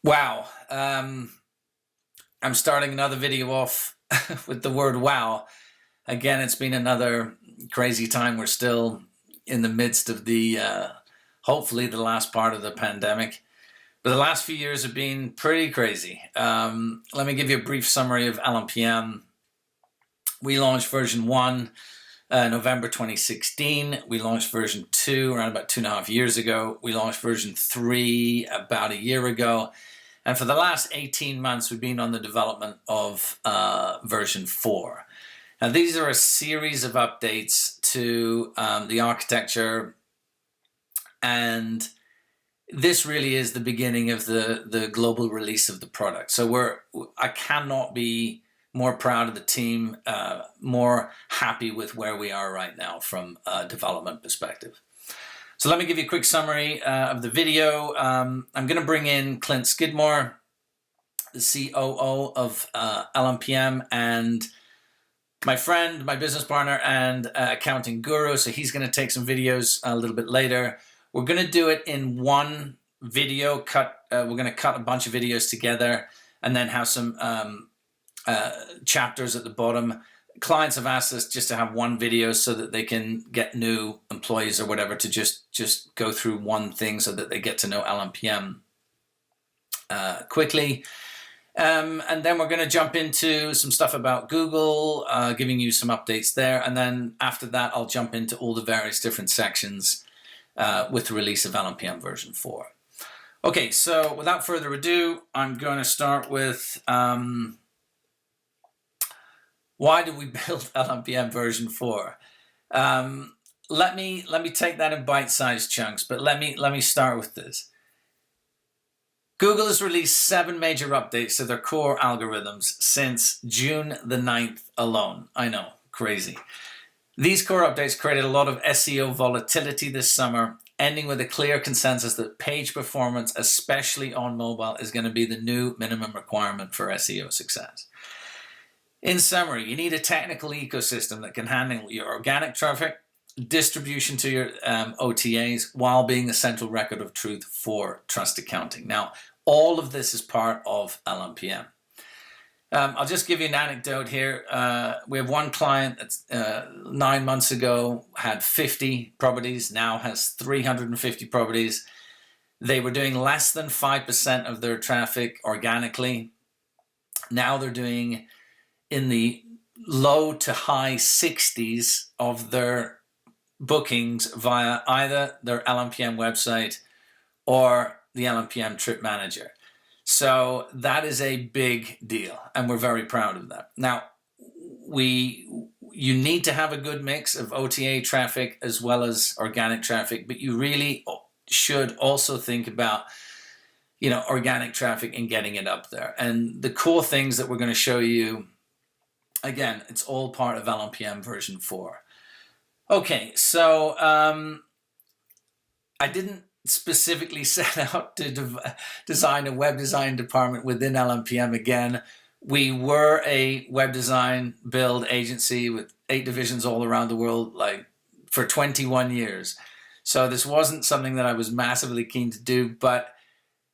Wow. I'm starting another video off with the word wow. Again, it's been another crazy time. We're still in the midst of the, hopefully the last part of the pandemic. But the last few years have been pretty crazy. Let me give you a brief summary of LMPM. We launched version 1 November 2016. We launched version 2 around about 2.5 years ago. We launched version 3 about a year ago. And for the last 18 months, we've been on the development of version 4. Now, these are a series of updates to the architecture, and this really is the beginning of the global release of the product. So I cannot be more proud of the team, more happy with where we are right now from a development perspective. So let me give you a quick summary of the video. I'm going to bring in Clint Skidmore, the COO of LMPM, and my friend, my business partner, and accounting guru. So he's going to take some videos a little bit later. We're going to do it in one video cut. We're going to cut a bunch of videos together and then have some chapters at the bottom. Clients have asked us just to have one video so that they can get new employees or whatever to just go through one thing so that they get to know LMPM quickly. And then we're going to jump into some stuff about Google, giving you some updates there. And then after that, I'll jump into all the various different sections with the release of LMPM version 4. Okay, so without further ado, I'm going to start with why did we build LMPM version 4? Let me take that in bite-sized chunks, but let me start with this. Google has released 7 major updates to their core algorithms since June the 9th alone. I know, crazy. These core updates created a lot of SEO volatility this summer, ending with a clear consensus that page performance, especially on mobile, is going to be the new minimum requirement for SEO success. In summary, you need a technical ecosystem that can handle your organic traffic, distribution to your OTAs, while being the central record of truth for trust accounting. Now, all of this is part of LMPM. I'll just give you an anecdote here. We have one client that's 9 months ago had 50 properties, now has 350 properties. They were doing less than 5% of their traffic organically. Now they're doing in the low to high 60s of their bookings via either their LMPM website or the LMPM Trip Manager. So that is a big deal, and we're very proud of that. Now, you need to have a good mix of OTA traffic as well as organic traffic, but you really should also think about organic traffic and getting it up there. And the core things that we're going to show you, again, it's all part of LMPM version 4. Okay, so I didn't specifically set out to design a web design department within LMPM. Again, we were a web design build agency with 8 divisions all around the world, like for 21 years. So this wasn't something that I was massively keen to do, but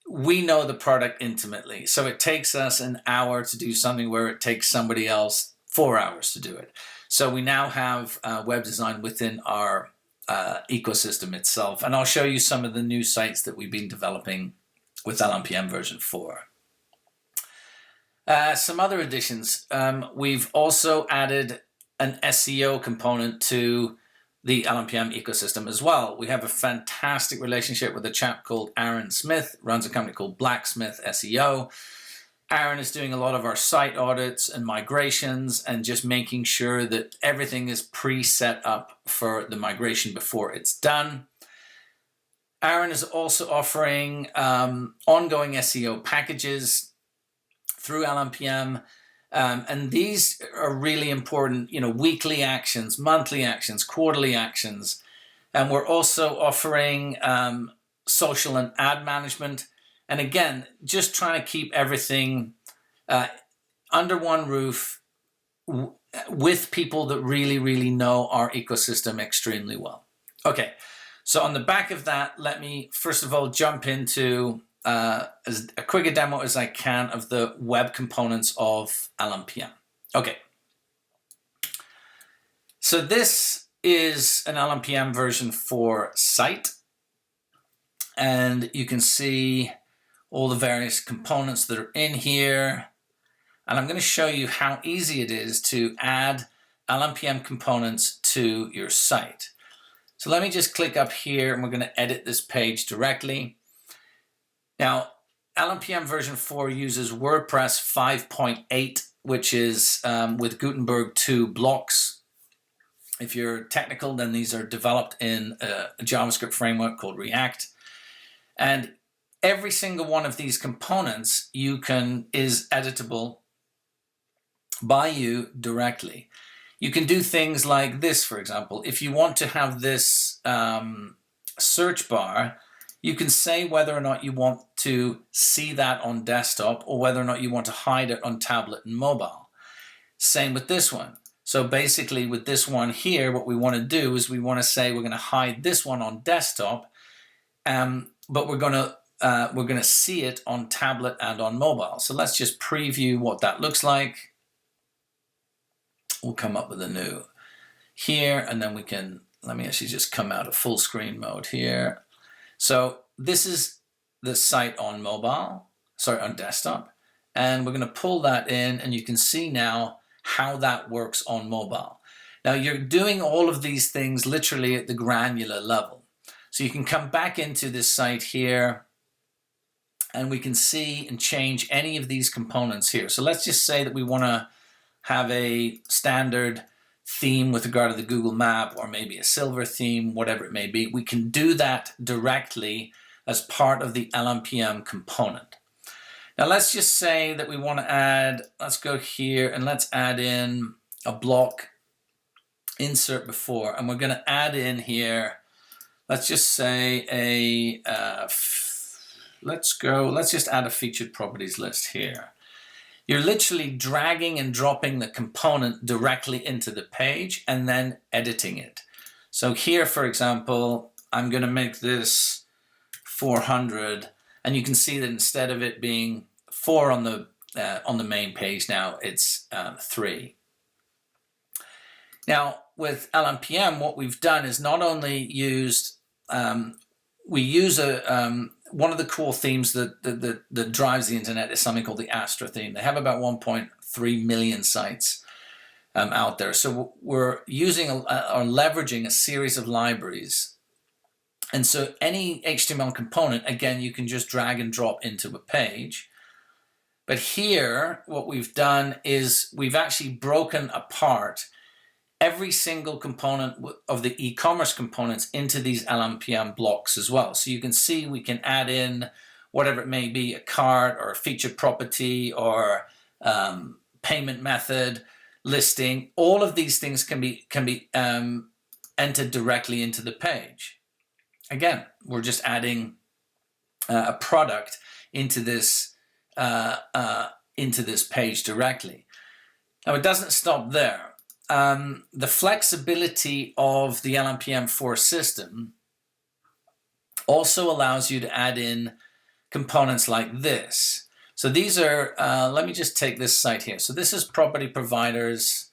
we know the product intimately. So it takes us an hour to do something where it takes somebody else 4 hours to do it. So we now have web design within our ecosystem itself. And I'll show you some of the new sites that we've been developing with LMPM version 4. Some other additions. We've also added an SEO component to the LMPM ecosystem as well. We have a fantastic relationship with a chap called Aaron Smith, runs a company called Blacksmith SEO. Aaron is doing a lot of our site audits and migrations and just making sure that everything is pre-set up for the migration before it's done. Aaron is also offering ongoing SEO packages through LMPM. And these are really important, weekly actions, monthly actions, quarterly actions. And we're also offering social and ad management. And again, just trying to keep everything under one roof with people that really, really know our ecosystem extremely well. Okay, so on the back of that, let me first of all jump into as a quick a demo as I can of the web components of LMPM. Okay. So this is an LMPM version 4 site, and you can see all the various components that are in here. And I'm going to show you how easy it is to add LMPM components to your site. So let me just click up here, and we're going to edit this page directly. Now, LMPM version 4 uses WordPress 5.8, which is with Gutenberg 2 blocks. If you're technical, then these are developed in a JavaScript framework called React. And every single one of these components is editable by you directly. You can do things like this, for example. If you want to have this search bar, you can say whether or not you want to see that on desktop or whether or not you want to hide it on tablet and mobile. Same with this one. So basically with this one here, what we want to do is we want to say we're going to hide this one on desktop, but we're going to see it on tablet and on mobile. So let's just preview what that looks like. We'll come up with a new here, and then let me actually just come out of full screen mode here. So this is the site on on desktop, and we're going to pull that in, and you can see now how that works on mobile. Now you're doing all of these things literally at the granular level. So you can come back into this site here, and we can see and change any of these components here. So let's just say that we want to have a standard theme with regard to the Google map, or maybe a silver theme, whatever it may be. We can do that directly as part of the LMPM component. Now let's just say that we want to add, let's go here and let's add in a block insert before, and we're going to add in here, let's just say let's just add a featured properties list here. You're literally dragging and dropping the component directly into the page and then editing it. So here, for example, I'm going to make this 400, and you can see that instead of it being 4 on the main page, now it's 3. Now with LMPM, what we've done is not only used we use one of the core themes that drives the internet is something called the Astra theme. They have about 1.3 million sites out there. So we're using or leveraging a series of libraries. And so any HTML component, again, you can just drag and drop into a page. But here, what we've done is we've actually broken apart every single component of the e-commerce components into these LMPM blocks as well. So you can see we can add in whatever it may be, a cart or a featured property or payment method, listing. All of these things can be entered directly into the page. Again, we're just adding a product into this page directly. Now it doesn't stop there. The flexibility of the LMPM 4 system also allows you to add in components like this. So these are, let me just take this site here. So this is Property Providers,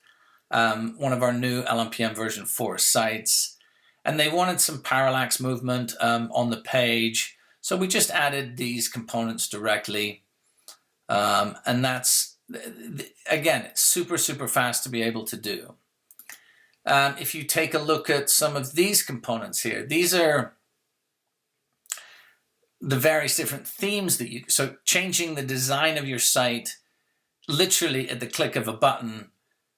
one of our new LMPM version 4 sites. And they wanted some parallax movement on the page. So we just added these components directly. And that's, again, it's super, super fast to be able to do. If you take a look at some of these components here, these are the various different themes that so changing the design of your site literally at the click of a button.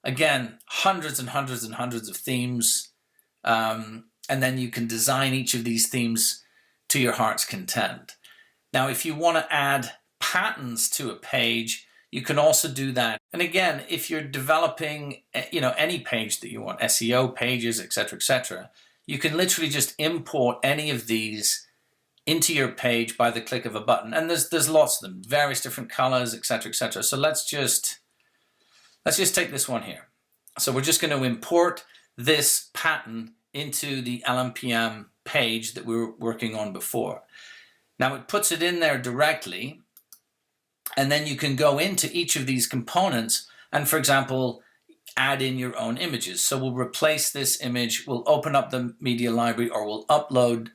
Again, hundreds and hundreds and hundreds of themes. And then you can design each of these themes to your heart's content. Now, if you want to add patterns to a page, you can also do that. And again, if you're developing, any page that you want, SEO pages, etc., you can literally just import any of these into your page by the click of a button. And there's lots of them, various different colors, etc. So let's just take this one here. So we're just going to import this pattern into the LMPM page that we were working on before. Now it puts it in there directly, and then you can go into each of these components and, for example, add in your own images. So we'll replace this image, we'll open up the media library, or we'll upload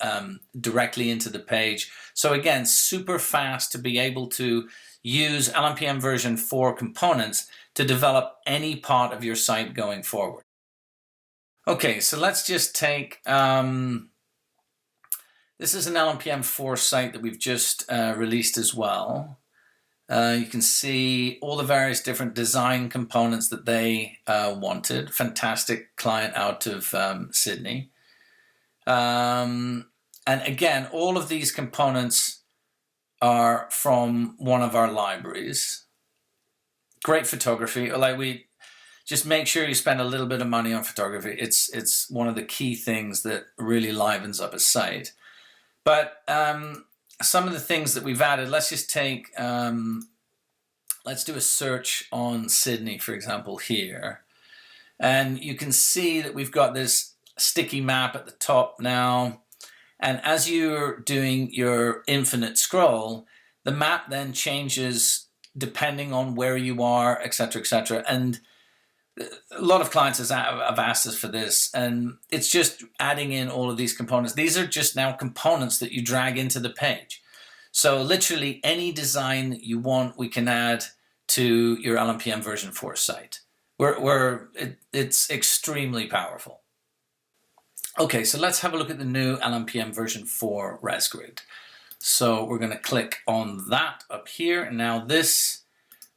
directly into the page. So again, super fast to be able to use LMPM version 4 components to develop any part of your site going forward. Okay, so let's just take, this is an LMPM 4 site that we've just released as well. You can see all the various different design components that they wanted. Fantastic client out of Sydney. And again, all of these components are from one of our libraries. Great photography. Like, we just make sure you spend a little bit of money on photography. It's one of the key things that really livens up a site. But some of the things that we've added, let's just take, let's do a search on Sydney, for example, here. And you can see that we've got this sticky map at the top now. And as you're doing your infinite scroll, the map then changes depending on where you are, etc., etc. And a lot of clients have asked us for this, and it's just adding in all of these components. These are just now components that you drag into the page. So literally any design that you want, we can add to your LMPM version 4 site. It's extremely powerful. Okay, so let's have a look at the new LMPM version 4 ResGrid. So we're going to click on that up here. And now this,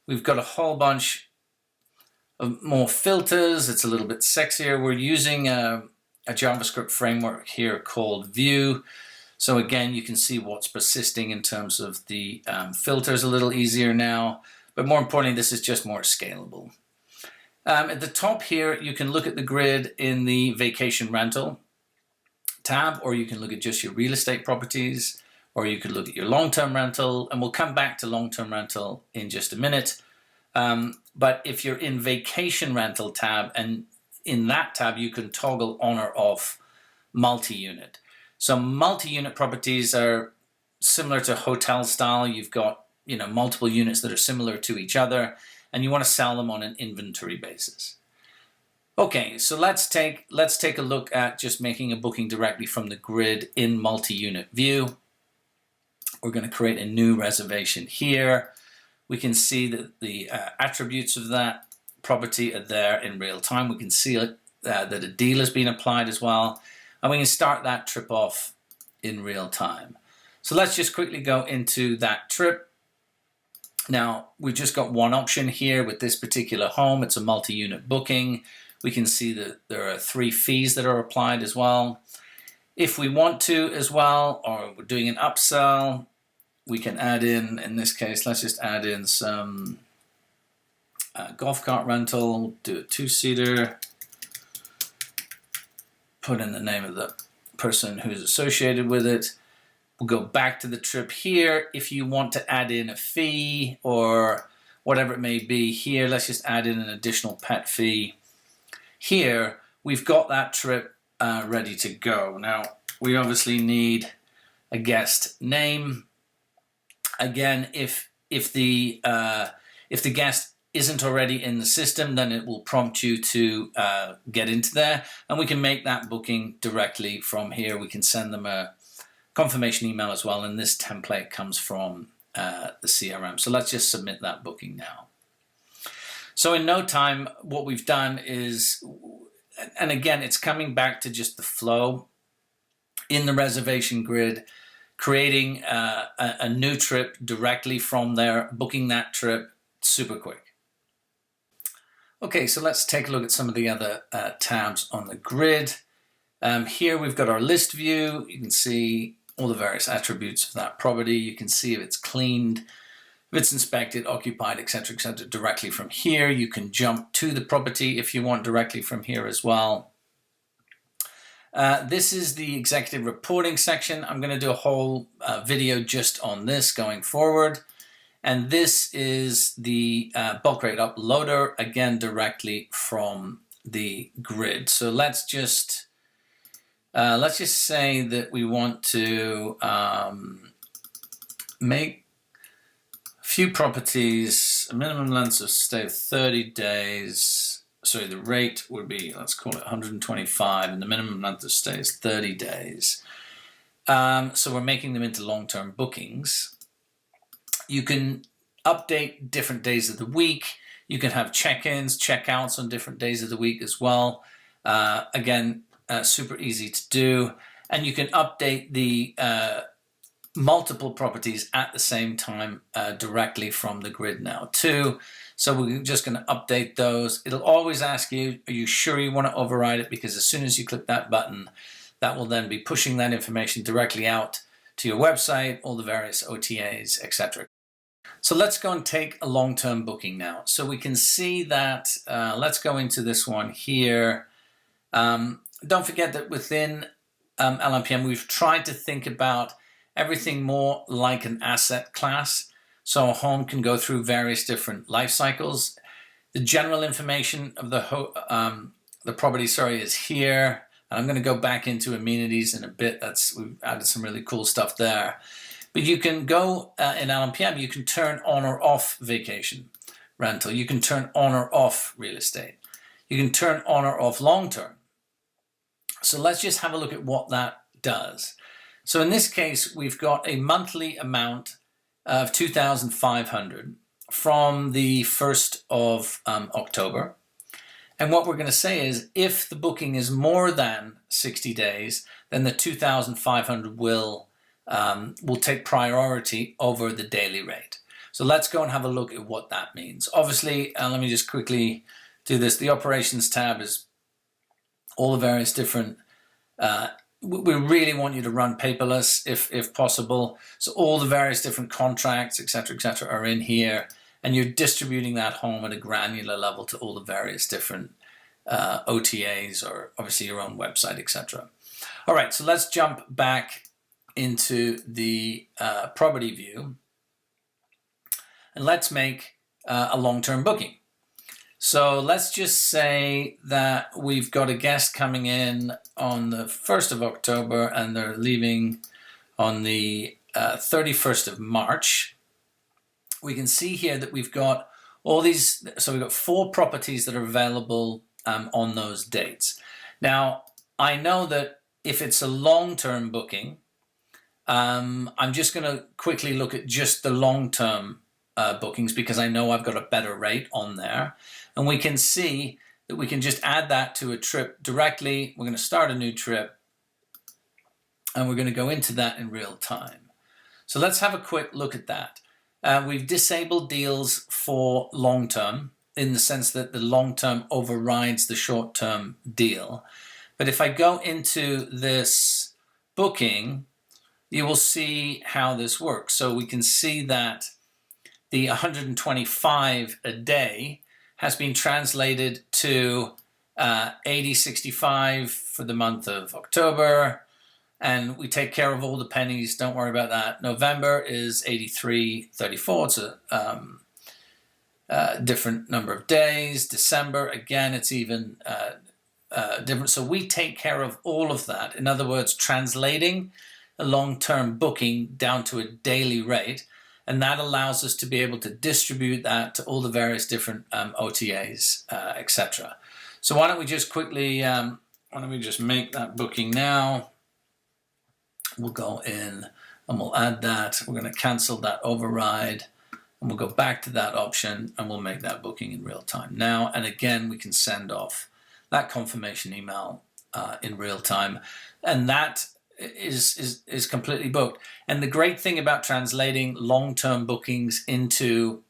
we've got a whole bunch of more filters. It's a little bit sexier. We're using a JavaScript framework here called Vue. So again, you can see what's persisting in terms of the filters a little easier now. But more importantly, this is just more scalable. At the top here, you can look at the grid in the vacation rental tab, or you can look at just your real estate properties, or you could look at your long-term rental, and we'll come back to long-term rental in just a minute. But if you're in vacation rental tab, and in that tab, you can toggle on or off multi-unit. So multi-unit properties are similar to hotel style. You've got, multiple units that are similar to each other, and you want to sell them on an inventory basis. Okay, so let's take a look at just making a booking directly from the grid in multi-unit view. We're going to create a new reservation here. We can see that the attributes of that property are there in real time. We can see that a deal has been applied as well, and we can start that trip off in real time. So let's just quickly go into that trip. Now, we've just got one option here with this particular home. It's a multi-unit booking. We can see that there are 3 fees that are applied as well. If we want to as well, or we're doing an upsell, we can add in this case, let's just add in some golf cart rental, do a 2-seater, put in the name of the person who's associated with it. We'll go back to the trip here. If you want to add in a fee or whatever it may be here, let's just add in an additional pet fee. Here, we've got that trip ready to go. Now, we obviously need a guest name. Again, if the guest isn't already in the system, then it will prompt you to get into there, and we can make that booking directly from here. We can send them a confirmation email as well, and this template comes from the CRM. So let's just submit that booking now. So in no time, what we've done is, and again, it's coming back to just the flow in the reservation grid, creating a new trip directly from there, booking that trip super quick. Okay, so let's take a look at some of the other tabs on the grid. Here we've got our list view. You can see all the various attributes of that property. You can see if it's cleaned, if it's inspected, occupied, etc., directly from here. You can jump to the property if you want directly from here as well. This is the executive reporting section. I'm going to do a whole video just on this going forward. And this is the bulk rate uploader, again, directly from the grid. So let's just say that we want to make a few properties, a minimum length of stay of 30 days. Sorry, the rate would be, let's call it 125, and the minimum length of stay is 30 days. So we're making them into long-term bookings. You can update different days of the week. You can have check-ins, check-outs on different days of the week as well. Again, super easy to do. And you can update the multiple properties at the same time directly from the grid now too. So we're just going to update those. It'll always ask you, are you sure you want to override it? Because as soon as you click that button, that will then be pushing that information directly out to your website, all the various OTAs, etc. So let's go and take a long-term booking now. So we can see that, let's go into this one here. Don't forget that within LMPM, we've tried to think about everything more like an asset class. So a home can go through various different life cycles. The general information of the property, is here. And I'm going to go back into amenities in a bit. We've added some really cool stuff there. But you can go in LMPM, you can turn on or off vacation rental. You can turn on or off real estate. You can turn on or off long-term. So let's just have a look at what that does. So in this case, we've got a monthly amount of $2,500 from the 1st of October. And what we're going to say is if the booking is more than 60 days, then the $2,500 will take priority over the daily rate. So let's go and have a look at what that means. Obviously, let me just quickly do this. The operations tab is all the various different, we really want you to run paperless if possible. So all the various different contracts, et cetera, are in here. And you're distributing that home at a granular level to all the various different OTAs or obviously your own website, etc. All right, so let's jump back into the property view and let's make a long-term booking. So let's just say that we've got a guest coming in on the 1st of October and they're leaving on the 31st of March. We can see here that we've got all these, so we've got 4 properties that are available on those dates. Now, I know that if it's a long-term booking, I'm just going to quickly look at just the long-term bookings because I know I've got a better rate on there. And we can see that we can just add that to a trip directly. We're going to start a new trip and we're going to go into that in real time. So let's have a quick look at that. We've disabled deals for long-term in the sense that the long-term overrides the short-term deal. But if I go into this booking, you will see how this works. So we can see that the 125 a day has been translated to 80.65 for the month of October. And we take care of all the pennies. Don't worry about that. November is 83.34. It's a different number of days. December, again, it's even different. So we take care of all of that. In other words, translating a long-term booking down to a daily rate. And that allows us to be able to distribute that to all the various different OTAs, etc. So why don't we just quickly, why don't we just make that booking now? We'll go in and we'll add that. We're going to cancel that override and we'll go back to that option and we'll make that booking in real time now. And again, we can send off that confirmation email in real time. And that is completely booked. And the great thing about translating long-term bookings into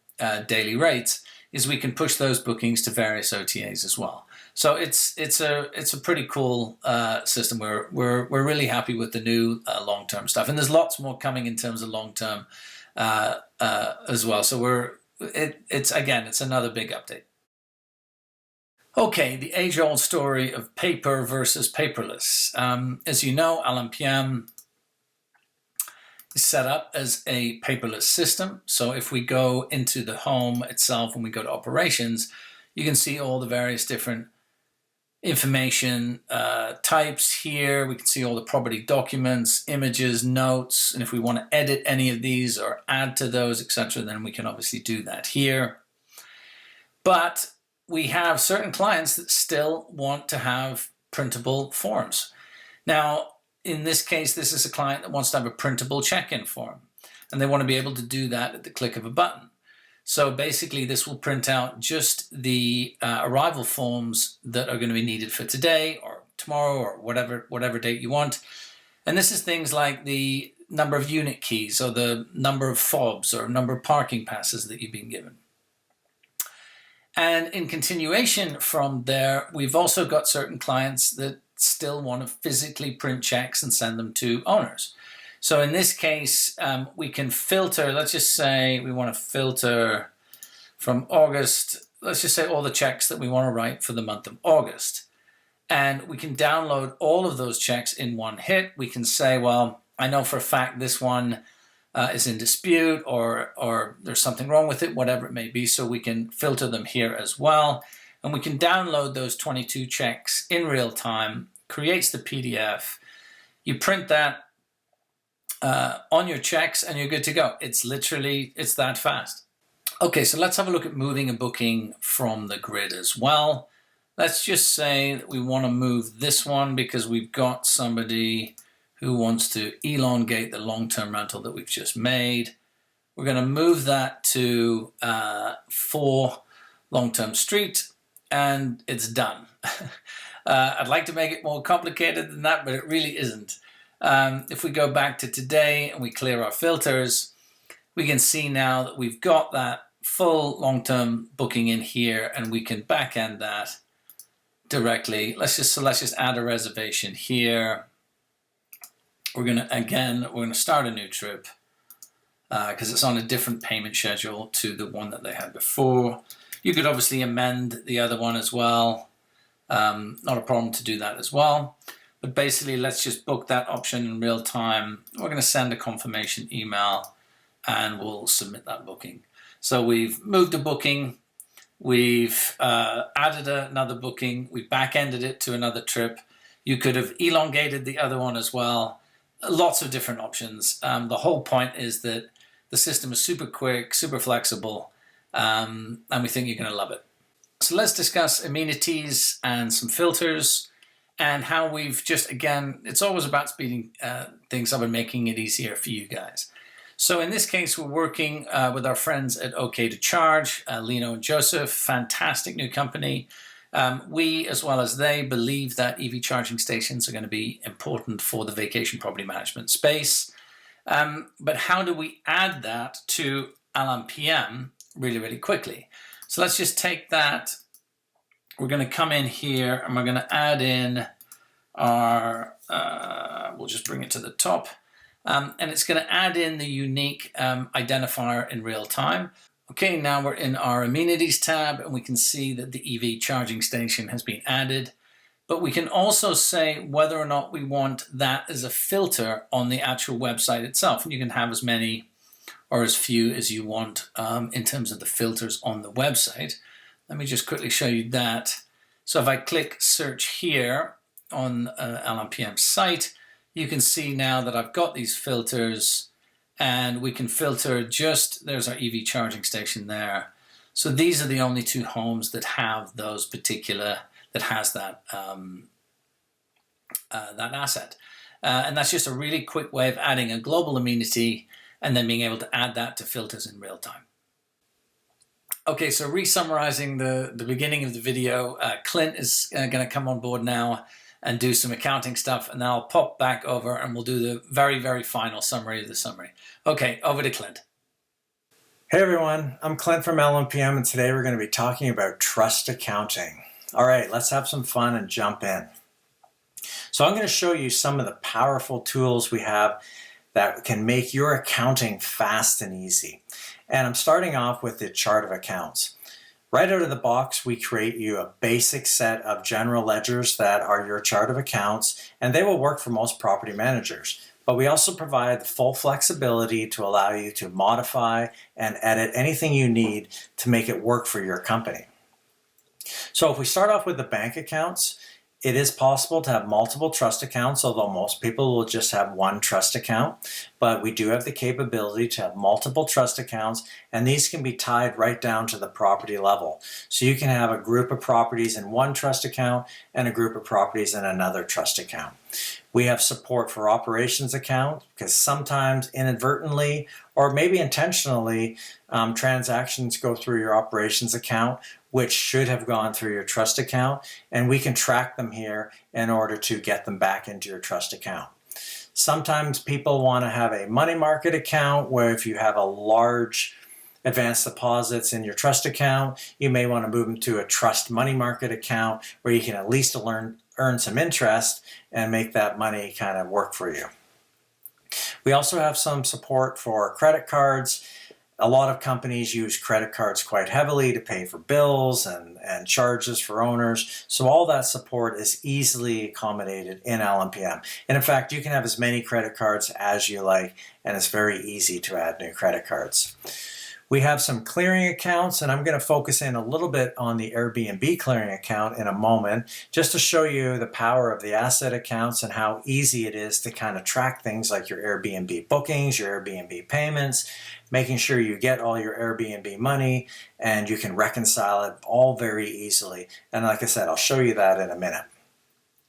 daily rates is we can push those bookings to various OTAs as well. So it's a pretty cool system. We're really happy with the new long-term stuff, and there's lots more coming in terms of long-term as well. So it's another big update. Okay, the age-old story of paper versus paperless. As you know, LMPM is set up as a paperless system. So if we go into the home itself and we go to operations, you can see all the various different information types here. We can see all the property documents, images, notes, and if we want to edit any of these or add to those, etc., then we can obviously do that here. But we have certain clients that still want to have printable forms. Now, in this case, this is a client that wants to have a printable check-in form, and they want to be able to do that at the click of a button. So basically, this will print out just the arrival forms that are going to be needed for today or tomorrow or whatever date you want. And this is things like the number of unit keys or the number of fobs or number of parking passes that you've been given. And in continuation from there, we've also got certain clients that still want to physically print checks and send them to owners. So in this case, we can filter, let's just say we want to filter from August, let's just say all the checks that we want to write for the month of August. And we can download all of those checks in one hit. We can say, well, I know for a fact this one is in dispute or there's something wrong with it, whatever it may be. So we can filter them here as well. And we can download those 22 checks in real time, creates the PDF. You print that on your checks and you're good to go. It's that fast. Okay, so let's have a look at moving a booking from the grid as well. Let's just say that we want to move this one because we've got somebody who wants to elongate the long-term rental that we've just made. We're going to move that to 4 Long-Term Street, and it's done. I'd like to make it more complicated than that, but it really isn't. If we go back to today and we clear our filters, we can see now that we've got that full long-term booking in here, and we can back-end that directly. Let's just add a reservation here. We're gonna start a new trip because it's on a different payment schedule to the one that they had before. You could obviously amend the other one as well. Not a problem to do that as well. But basically, let's just book that option in real time. We're going to send a confirmation email and we'll submit that booking. So we've moved a booking, we've added another booking, we back-ended it to another trip. You could have elongated the other one as well. Lots of different options. The whole point is that the system is super quick, super flexible, and we think you're going to love it. So let's discuss amenities and some filters and how we've just, again, it's always about speeding things up and making it easier for you guys. So in this case, we're working with our friends at OK to Charge, Lino and Joseph, fantastic new company. We, as well as they, believe that EV charging stations are going to be important for the vacation property management space. But how do we add that to LMPM really, really quickly? So let's just take that. We're going to come in here and we're going to add in our, we'll just bring it to the top. And it's going to add in the unique identifier in real time. Okay, now we're in our amenities tab and we can see that the EV charging station has been added. But we can also say whether or not we want that as a filter on the actual website itself. And you can have as many or as few as you want in terms of the filters on the website. Let me just quickly show you that. So if I click search here on LMPM site, you can see now that I've got these filters and we can filter just, there's our EV charging station there. So these are the only 2 homes that have those particular, that has that, that asset. And that's just a really quick way of adding a global amenity and then being able to add that to filters in real time. Okay, so re-summarizing the beginning of the video, Clint is going to come on board now and do some accounting stuff, and then I'll pop back over and we'll do the very, very final summary of the summary. Okay, over to Clint. Hey everyone, I'm Clint from LMPM, and today we're going to be talking about trust accounting. All right, let's have some fun and jump in. So I'm going to show you some of the powerful tools we have that can make your accounting fast and easy. And I'm starting off with the chart of accounts. Right out of the box, we create you a basic set of general ledgers that are your chart of accounts, and they will work for most property managers. But we also provide the full flexibility to allow you to modify and edit anything you need to make it work for your company. So if we start off with the bank accounts, It is possible to have multiple trust accounts, although most people will just have one trust account. But we do have the capability to have multiple trust accounts, and these can be tied right down to the property level. So you can have a group of properties in one trust account and a group of properties in another trust account. We have support for operations account, because sometimes inadvertently or maybe intentionally transactions go through your operations account, which should have gone through your trust account, and we can track them here in order to get them back into your trust account. Sometimes people want to have a money market account, where if you have a large advanced deposits in your trust account, you may want to move them to a trust money market account where you can at least earn some interest and make that money kind of work for you. We also have some support for credit cards. A lot of companies use credit cards quite heavily to pay for bills and charges for owners. So all that support is easily accommodated in LMPM. And in fact, you can have as many credit cards as you like, and it's very easy to add new credit cards. We have some clearing accounts, and I'm going to focus in a little bit on the Airbnb clearing account in a moment, just to show you the power of the asset accounts and how easy it is to kind of track things like your Airbnb bookings, your Airbnb payments, making sure you get all your Airbnb money, and you can reconcile it all very easily. And like I said, I'll show you that in a minute.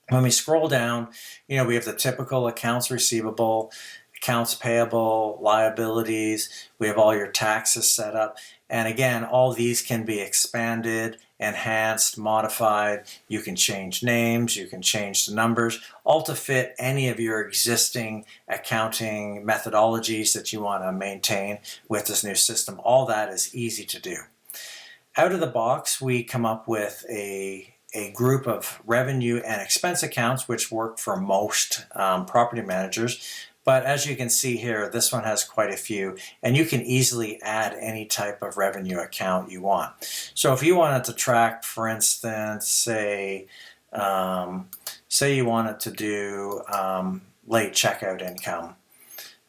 When we scroll down, we have the typical accounts receivable, accounts payable, liabilities. We have all your taxes set up. And again, all these can be expanded, enhanced, modified. You can change names, you can change the numbers, all to fit any of your existing accounting methodologies that you want to maintain with this new system. All that is easy to do. Out of the box, we come up with a group of revenue and expense accounts, which work for most property managers. But as you can see here, this one has quite a few, and you can easily add any type of revenue account you want. So if you wanted to track, for instance, say you wanted to do late checkout income,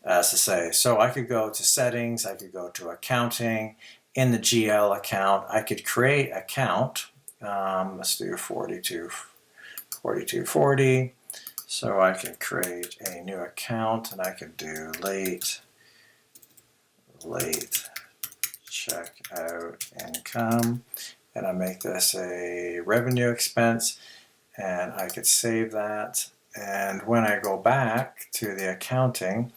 as to say. So I could go to settings, I could go to accounting. In the GL account, I could create account. Let's do 4240. So I can create a new account, and I can do late checkout income, and I make this a revenue expense, and I could save that. And when I go back to the accounting,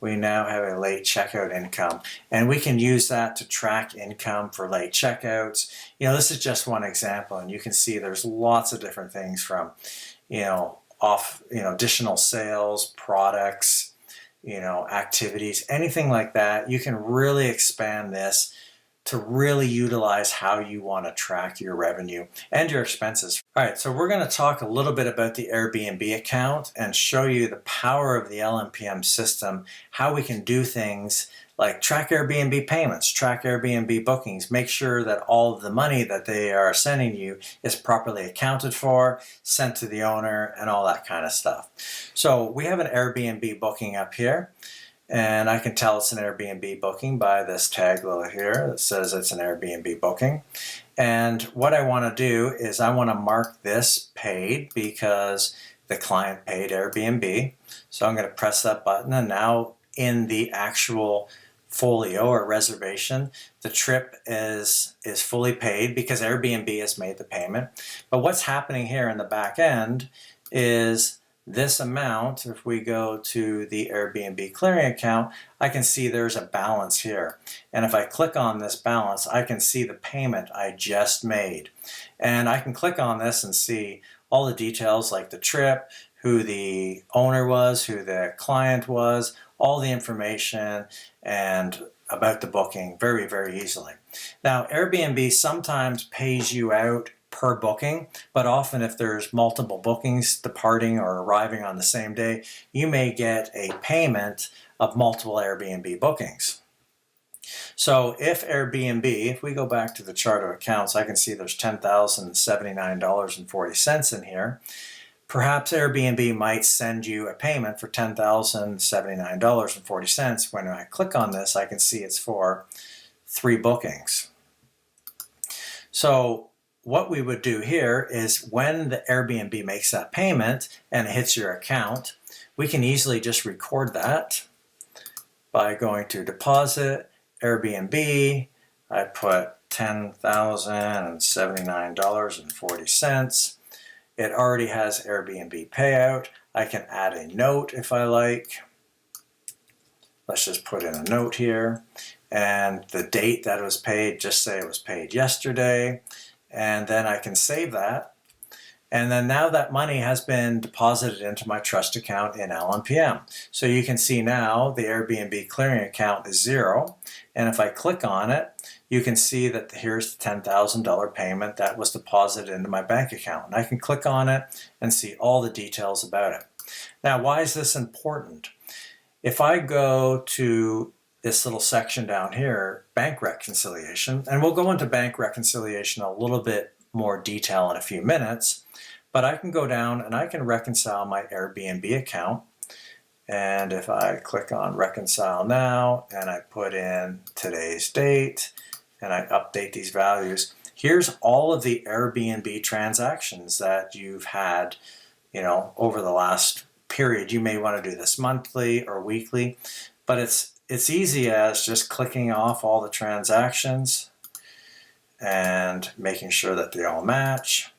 we now have a late checkout income, and we can use that to track income for late checkouts. This is just one example, and you can see there's lots of different things from, additional sales, products, activities, anything like that. You can really expand this to really utilize how you want to track your revenue and your expenses. All right, so we're going to talk a little bit about the Airbnb account and show you the power of the LMPM system, how we can do things like track Airbnb payments, track Airbnb bookings, make sure that all of the money that they are sending you is properly accounted for, sent to the owner, and all that kind of stuff. So we have an Airbnb booking up here, and I can tell it's an Airbnb booking by this tag here that says it's an Airbnb booking. And what I want to do is I want to mark this paid because the client paid Airbnb. So I'm going to press that button, and now in the actual folio or reservation, the trip is fully paid because Airbnb has made the payment. But what's happening here in the back end is this amount. If we go to the Airbnb clearing account, I can see there's a balance here. And if I click on this balance, I can see the payment I just made. And I can click on this and see all the details like the trip, who the owner was, who the client was, all the information and about the booking very, very easily. Now, Airbnb sometimes pays you out per booking, but often if there's multiple bookings departing or arriving on the same day, you may get a payment of multiple Airbnb bookings. So if Airbnb, if we go back to the chart of accounts, I can see there's $10,079.40 in here. Perhaps Airbnb might send you a payment for $10,079.40. When I click on this, I can see it's for 3 bookings. So what we would do here is when the Airbnb makes that payment and it hits your account, we can easily just record that by going to deposit, Airbnb. I put $10,079.40. It already has Airbnb payout. I can add a note if I like. Let's just put in a note here. And the date that it was paid, just say it was paid yesterday. And then I can save that. And then now that money has been deposited into my trust account in LMPM. So you can see now the Airbnb clearing account is 0. And if I click on it, you can see that here's the $10,000 payment that was deposited into my bank account. And I can click on it and see all the details about it. Now, why is this important? If I go to this little section down here, bank reconciliation, and we'll go into bank reconciliation a little bit more detail in a few minutes, but I can go down and I can reconcile my Airbnb account. And if I click on reconcile now and I put in today's date and I update these values, here's all of the Airbnb transactions that you've had, over the last period. You may want to do this monthly or weekly, but it's easy as just clicking off all the transactions and making sure that they all match.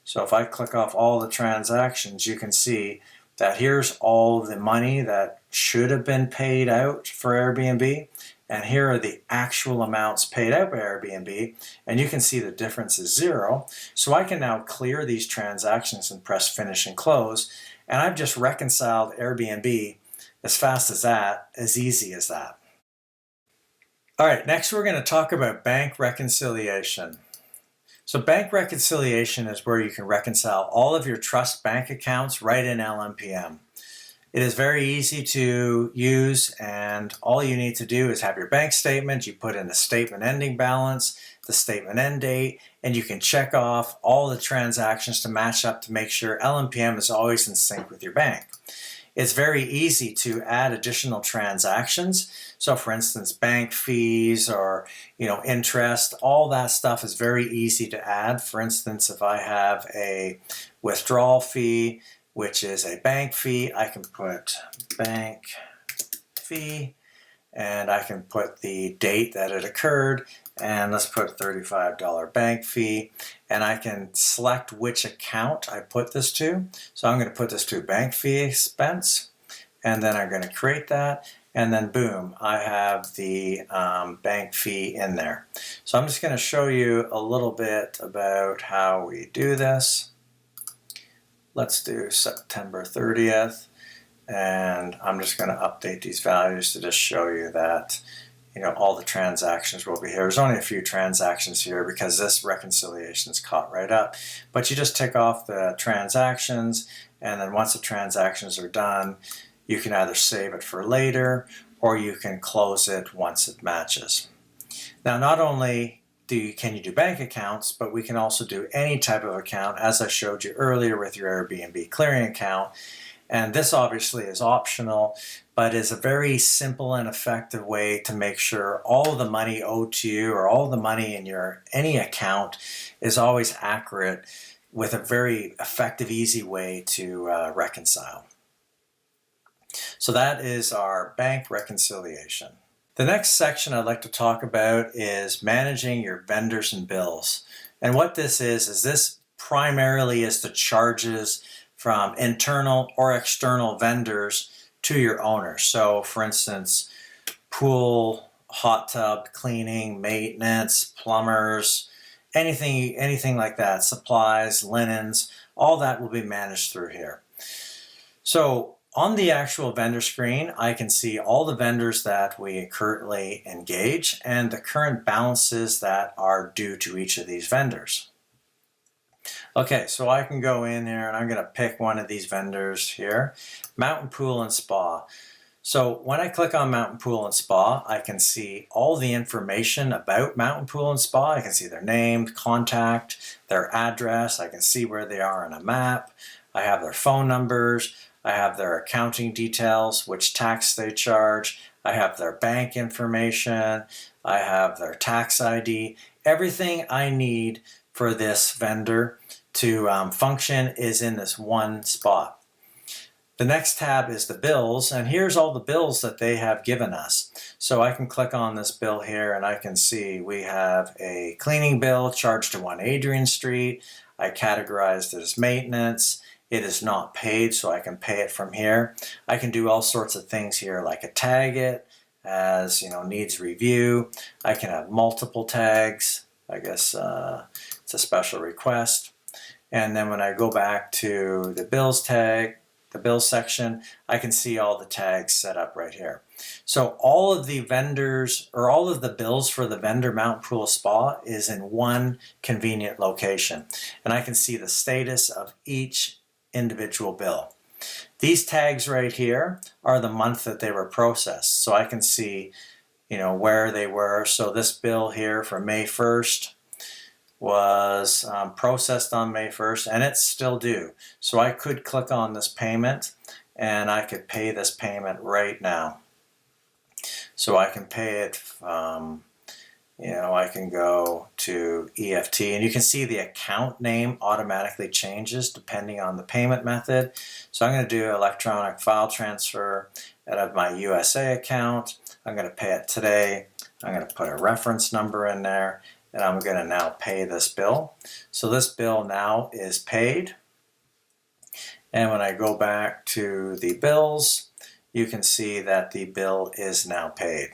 So if I click off all the transactions, you can see that here's all the money that should have been paid out for Airbnb, and here are the actual amounts paid out by Airbnb, and you can see the difference is 0. So I can now clear these transactions and press finish and close, and I've just reconciled Airbnb as fast as that, as easy as that. All right, next we're going to talk about bank reconciliation. So bank reconciliation is where you can reconcile all of your trust bank accounts right in LMPM. It is very easy to use, and all you need to do is have your bank statement. You put in the statement ending balance, the statement end date, and you can check off all the transactions to match up to make sure LMPM is always in sync with your bank. It's very easy to add additional transactions. So for instance, bank fees or interest, all that stuff is very easy to add. For instance, if I have a withdrawal fee, which is a bank fee, I can put bank fee, and I can put the date that it occurred, and let's put $35 bank fee, and I can select which account I put this to. So I'm going to put this to bank fee expense, and then I'm going to create that, and then boom, I have the bank fee in there. So I'm just going to show you a little bit about how we do this. Let's do September 30th, and I'm just going to update these values to just show you that all the transactions will be here. There's only a few transactions here because this reconciliation is caught right up. But you just tick off the transactions, and then once the transactions are done, you can either save it for later or you can close it once it matches. Now, not only can you do bank accounts, but we can also do any type of account, as I showed you earlier with your Airbnb clearing account. And this obviously is optional, but is a very simple and effective way to make sure all of the money owed to you or all the money in any account is always accurate, with a very effective, easy way to reconcile. So that is our bank reconciliation. The next section I'd like to talk about is managing your vendors and bills. And what this is this primarily is the charges from internal or external vendors to your owner. So for instance, pool, hot tub, cleaning, maintenance, plumbers, anything like that, supplies, linens, all that will be managed through here. So on the actual vendor screen, I can see all the vendors that we currently engage and the current balances that are due to each of these vendors. Okay, so I can go in here and I'm going to pick one of these vendors here, Mountain Pool and Spa. So when I click on Mountain Pool and Spa, I can see all the information about Mountain Pool and Spa. I can see their name, contact, their address. I can see where they are on a map. I have their phone numbers. I have their accounting details, which tax they charge. I have their bank information. I have their tax ID. Everything I need for this vendor to function is in this one spot. The next tab is the bills, and here's all the bills that they have given us. So I can click on this bill here and I can see we have a cleaning bill charged to 1 Adrian Street. I categorized it as maintenance. It is not paid, so I can pay it from here. I can do all sorts of things here, like a tag it as, needs review. I can have multiple tags. I guess it's a special request. And then when I go back to the bills tag, the bills section, I can see all the tags set up right here. So all of the vendors, or all of the bills for the vendor Mountain Pool Spa is in one convenient location. And I can see the status of each individual bill. These tags right here are the month that they were processed. So I can see, where they were. So this bill here for May 1st was processed on May 1st, and it's still due. So I could click on this payment and I could pay this payment right now. So I can pay it, I can go to EFT, and you can see the account name automatically changes depending on the payment method. So I'm going to do electronic file transfer out of my USA account. I'm going to pay it today. I'm going to put a reference number in there, and I'm going to now pay this bill. So this bill now is paid. And when I go back to the bills, you can see that the bill is now paid.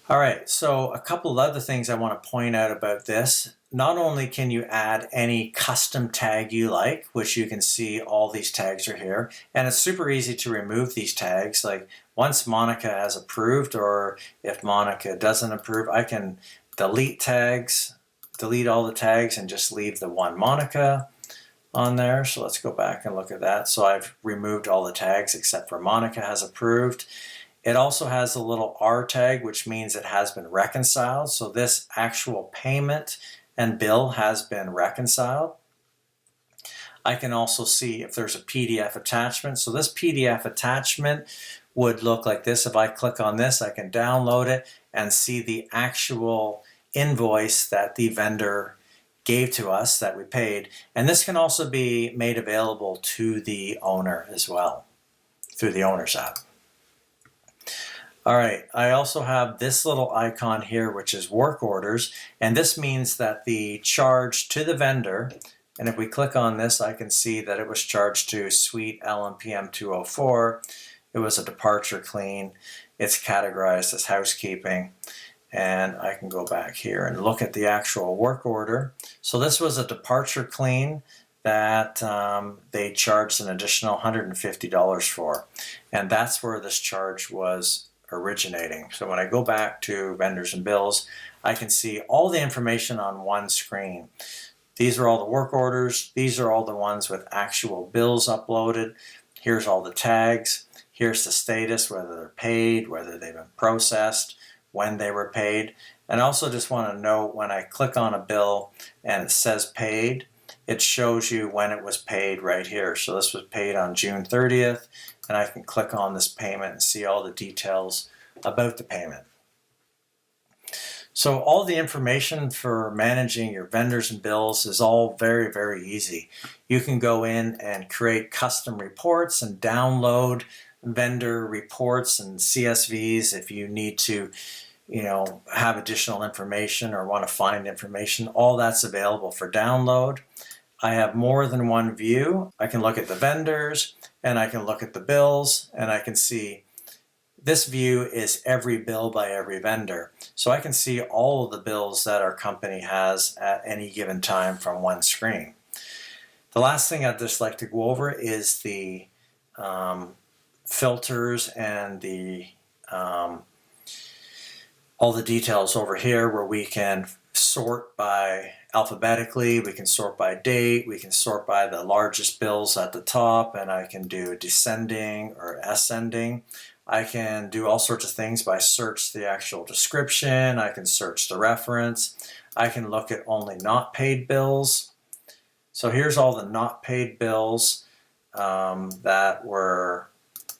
All right, so a couple of other things I want to point out about this. Not only can you add any custom tag you like, which you can see all these tags are here, and it's super easy to remove these tags. Like once Monica has approved, or if Monica doesn't approve, I can delete tags, delete all the tags, and just leave the one Monica on there. So let's go back and look at that. So I've removed all the tags except for Monica has approved. It also has a little R tag, which means it has been reconciled. So this actual payment and bill has been reconciled. I can also see if there's a PDF attachment. So this PDF attachment would look like this. If I click on this, I can download it and see the actual invoice that the vendor gave to us that we paid. And this can also be made available to the owner as well through the owner's app. All right, I also have this little icon here, which is work orders, and this means that the charge to the vendor, and if we click on this, I can see that it was charged to Suite LMPM 204. It was a departure clean. It's categorized as housekeeping, and I can go back here and look at the actual work order. So this was a departure clean that they charged an additional $150 for, and that's where this charge was originating. So when I go back to vendors and bills, I can see all the information on one screen. These are all the work orders. These are all the ones with actual bills uploaded. Here's all the tags. Here's the status, whether they're paid, whether they've been processed, when they were paid. And I also just want to note, when I click on a bill and it says paid, it shows you when it was paid right here. So this was paid on June 30th, and I can click on this payment and see all the details about the payment. So all the information for managing your vendors and bills is all very, very easy. You can go in and create custom reports and download vendor reports and CSVs if you need to, have additional information or want to find information. All that's available for download. I have more than one view. I can look at the vendors and I can look at the bills, and I can see this view is every bill by every vendor. So I can see all of the bills that our company has at any given time from one screen. The last thing I'd just like to go over is the filters and the all the details over here, where we can sort by alphabetically, we can sort by date, we can sort by the largest bills at the top, and I can do descending or ascending. I can do all sorts of things by search the actual description. I can search the reference. I can look at only not paid bills. So here's all the not paid bills that were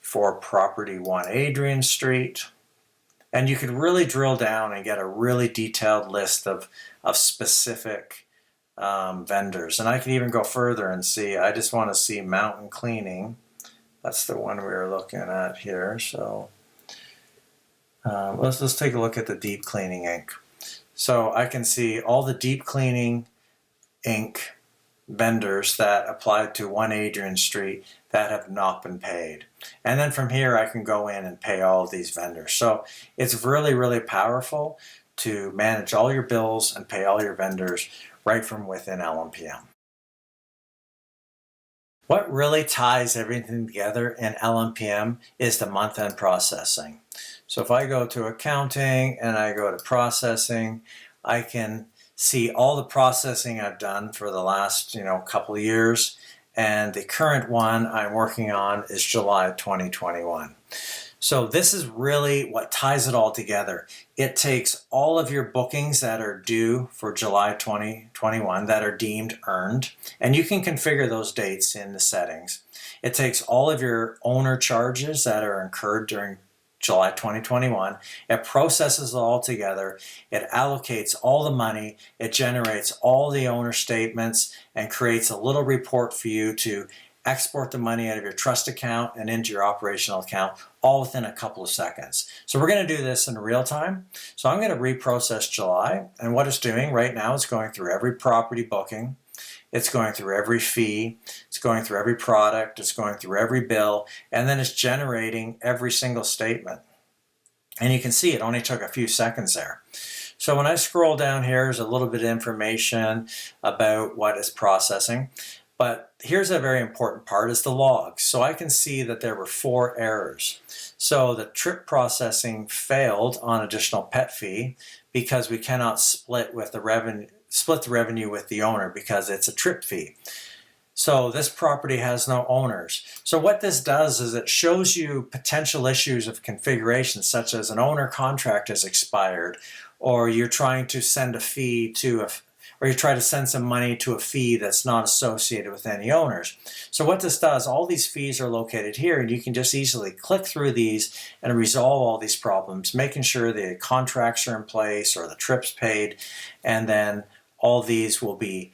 for property 1 Adrian Street. And you can really drill down and get a really detailed list of specific vendors. And I can even go further and see, I just want to see mountain cleaning. That's the one we were looking at here. So let's take a look at the deep cleaning ink. So I can see all the deep cleaning ink vendors that applied to 1 Adrian Street that have not been paid. And then from here I can go in and pay all of these vendors. So it's really, really powerful to manage all your bills and pay all your vendors right from within LMPM. What really ties everything together in LMPM is the month-end processing. So if I go to accounting and I go to processing, I can see all the processing I've done for the last couple of years, and the current one I'm working on is July 2021. So this is really what ties it all together. It takes all of your bookings that are due for July 2021 that are deemed earned, and you can configure those dates in the settings. It takes all of your owner charges that are incurred during July 2021. It processes it all together. It allocates all the money. It generates all the owner statements and creates a little report for you to export the money out of your trust account and into your operational account, all within a couple of seconds. So we're going to do this in real time. So I'm going to reprocess July, and what it's doing right now is going through every property booking. It's going through every fee, it's going through every product, it's going through every bill, and then it's generating every single statement. And you can see it only took a few seconds there. So when I scroll down here, there's a little bit of information about what it's processing. But here's a very important part, is the logs. So I can see that there were 4 errors. So the trip processing failed on additional pet fee because we cannot split the revenue with the owner because it's a trip fee. So this property has no owners. So what this does is it shows you potential issues of configuration, such as an owner contract has expired, or you're trying to send a fee to or you try to send some money to a fee that's not associated with any owners. So what this does, all these fees are located here, and you can just easily click through these and resolve all these problems, making sure the contracts are in place or the trip's paid, and then all these will be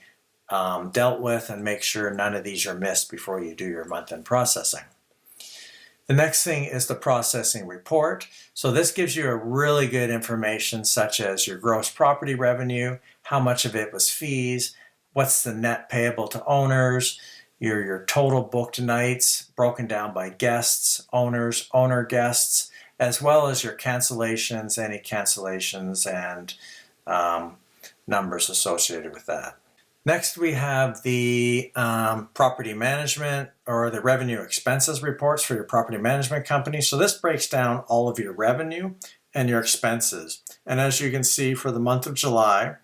dealt with, and make sure none of these are missed before you do your month-end processing. The next thing is the processing report. So this gives you a really good information, such as your gross property revenue, how much of it was fees, what's the net payable to owners, your total booked nights broken down by guests, owners, owner guests, as well as your cancellations, any cancellations, and numbers associated with that. Next, we have the property management, or the revenue expenses reports for your property management company. So this breaks down all of your revenue and your expenses. And as you can see, for the month of July,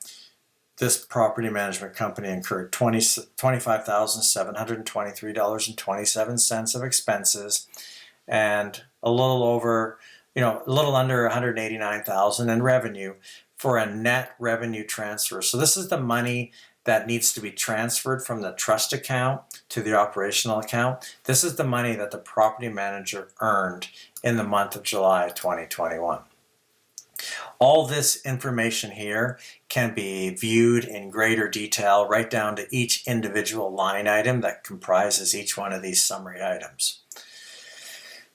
this property management company incurred $25,723.27 of expenses, and a little under $189,000 in revenue for a net revenue transfer. So this is the money that needs to be transferred from the trust account to the operational account. This is the money that the property manager earned in the month of July 2021. All this information here can be viewed in greater detail, right down to each individual line item that comprises each one of these summary items.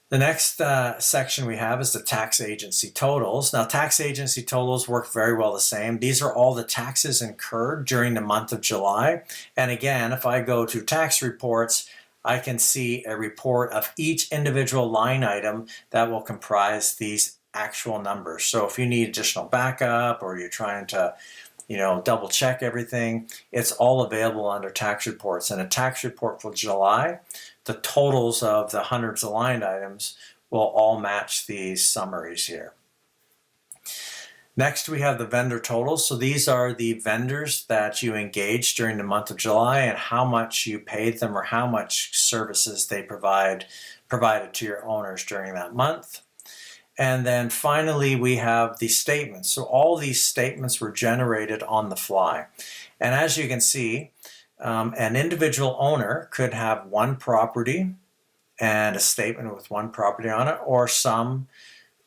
The next section we have is the tax agency totals. Now, tax agency totals work very well the same. These are all the taxes incurred during the month of July. And again, if I go to tax reports, I can see a report of each individual line item that will comprise these actual numbers. So if you need additional backup, or you're trying to double check everything, it's all available under tax reports. And a tax report for July, the totals of the hundreds of line items will all match these summaries here. Next, we have the vendor totals. So these are the vendors that you engaged during the month of July and how much you paid them, or how much services they provided to your owners during that month. And then finally, we have the statements. So all these statements were generated on the fly. And as you can see, an individual owner could have one property and a statement with one property on it, or some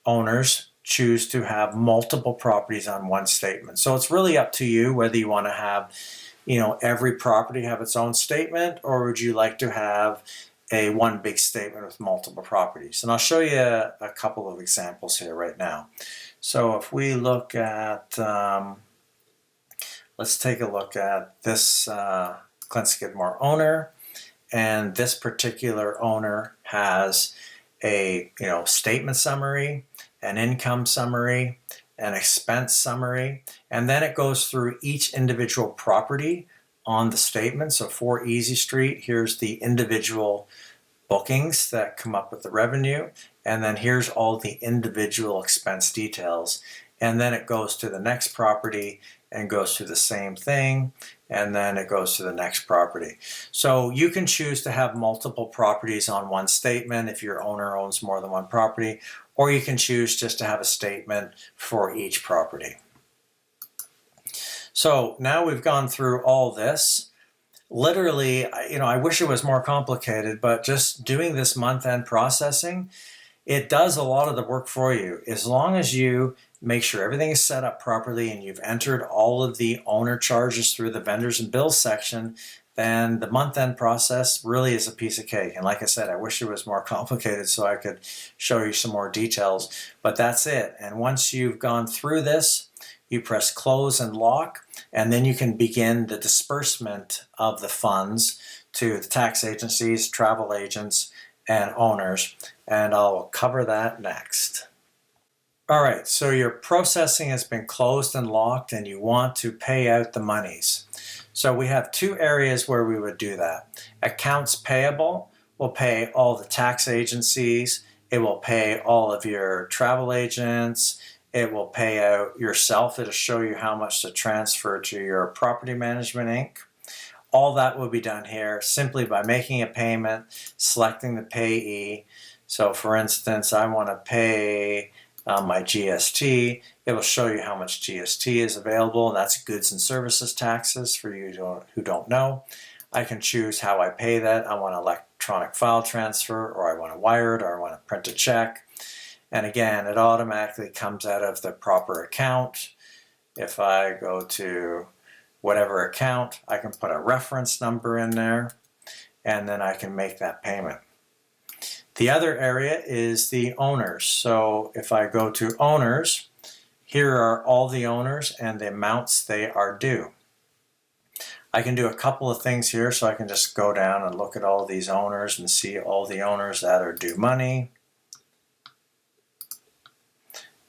owners choose to have multiple properties on one statement. So it's really up to you whether you want to have every property have its own statement, or would you like to have a one big statement with multiple properties? And I'll show you a couple of examples here right now. So if we look at, let's take a look at this Clint Skidmore owner, and this particular owner has a statement summary, an income summary, an expense summary, and then it goes through each individual property on the statement. So for Easy Street, here's the individual bookings that come up with the revenue, and then here's all the individual expense details, and then it goes to the next property and goes through the same thing, and then it goes to the next property. So you can choose to have multiple properties on one statement if your owner owns more than one property, or you can choose just to have a statement for each property. So now we've gone through all this. Literally, I wish it was more complicated, but just doing this month-end processing, it does a lot of the work for you. As long as you make sure everything is set up properly and you've entered all of the owner charges through the vendors and bills section, then the month-end process really is a piece of cake. And like I said, I wish it was more complicated so I could show you some more details, but that's it. And once you've gone through this, you press close and lock, and then you can begin the disbursement of the funds to the tax agencies, travel agents, and owners. And I'll cover that next. All right, so your processing has been closed and locked, and you want to pay out the monies. So we have two areas where we would do that. Accounts payable will pay all the tax agencies. It will pay all of your travel agents. It will pay out yourself. It'll show you how much to transfer to your Property Management Inc. All that will be done here simply by making a payment, selecting the payee. So for instance, I want to pay my GST. It will show you how much GST is available, and that's goods and services taxes for you who don't know. I can choose how I pay that. I want electronic file transfer, or I want to wire it, or I want to print a check. And again, it automatically comes out of the proper account. If I go to whatever account, I can put a reference number in there, and then I can make that payment. The other area is the owners. So if I go to owners, here are all the owners and the amounts they are due. I can do a couple of things here, so I can just go down and look at all these owners and see all the owners that are due money.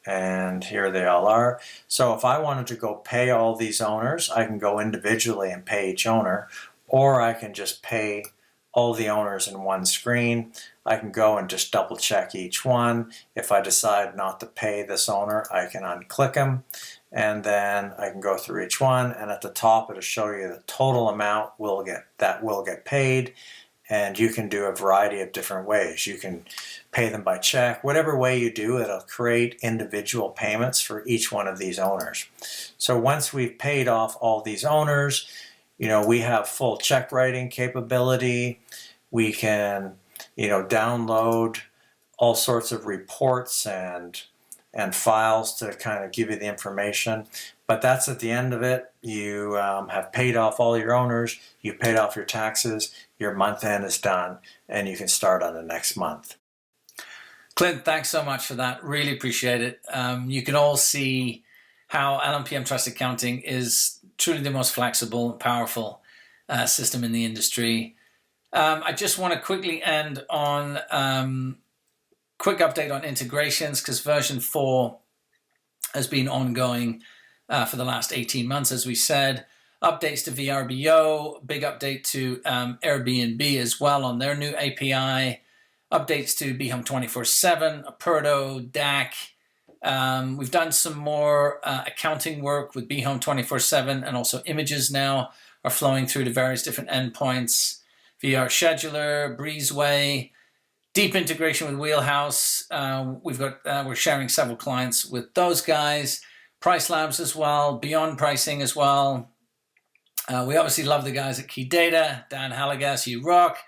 And here they all are. So if I wanted to go pay all these owners, I can go individually and pay each owner, or I can just pay all the owners in one screen. I can go and just double check each one. If I decide not to pay this owner, I can unclick him, and then I can go through each one, and at the top it'll show you the total amount that will get paid. And you can do a variety of different ways. You can pay them by check. Whatever way you do, it'll create individual payments for each one of these owners. So once we've paid off all these owners, we have full check writing capability. We can, download all sorts of reports and files to kind of give you the information. But that's at the end of it. You have paid off all your owners, you paid off your taxes, your month end is done, and you can start on the next month. Clint, thanks so much for that. Really appreciate it. You can all see how LMPM Trust Accounting is truly the most flexible and powerful system in the industry. I just want to quickly end on quick update on integrations, because version 4 has been ongoing for the last 18 months, as we said. Updates to VRBO, big update to Airbnb as well on their new API. Updates to BHome 24/7, Aperto, DAC. We've done some more accounting work with BHome 24/7, and also images now are flowing through to various different endpoints. VR Scheduler, Breezeway, deep integration with Wheelhouse. We're sharing several clients with those guys. Price Labs as well, Beyond Pricing as well. We obviously love the guys at Key Data, Dan Halligas, you rock.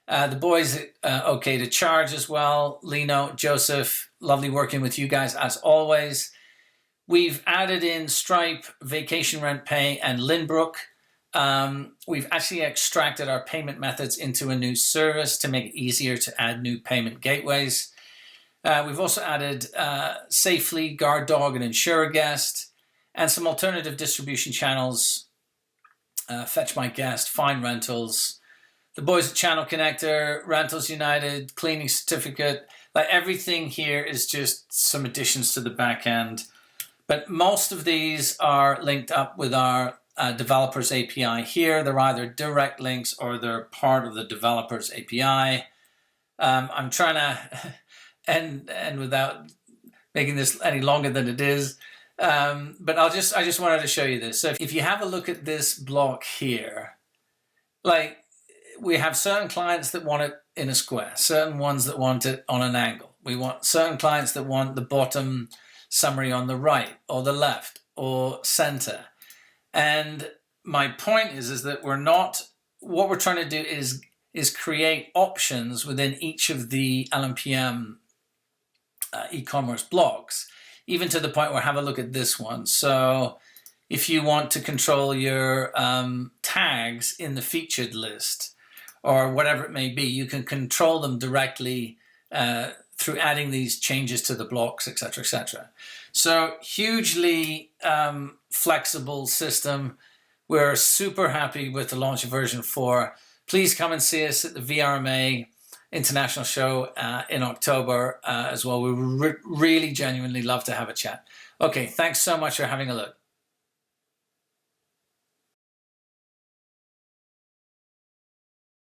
The boys at OK to Charge as well, Lino, Joseph, lovely working with you guys as always. We've added in Stripe, Vacation Rent Pay, and Lynbrook We've actually extracted our payment methods into a new service to make it easier to add new payment gateways. We've also added Safely, Guard Dog, and Insure Guest, and some alternative distribution channels, Fetch My Guest, Find Rentals, the boys at Channel Connector, Rentals United, Cleaning Certificate. Like, everything here is just some additions to the back end. But most of these are linked up with our developers API here. They're either direct links or they're part of the developers API. I'm trying to end without making this any longer than it is. But I just wanted to show you this. So if you have a look at this block here, like, we have certain clients that want it in a square, certain ones that want it on an angle. We want certain clients that want the bottom summary on the right or the left or center. And my point is that what we're trying to do is create options within each of the LMPM e-commerce blocks, even to the point where, have a look at this one. So if you want to control your tags in the featured list, or whatever it may be, you can control them directly through adding these changes to the blocks, etc., etc. So hugely flexible system. We're super happy with the launch of version 4. Please come and see us at the VRMA International Show in October as well. We would really genuinely love to have a chat. Okay, thanks so much for having a look.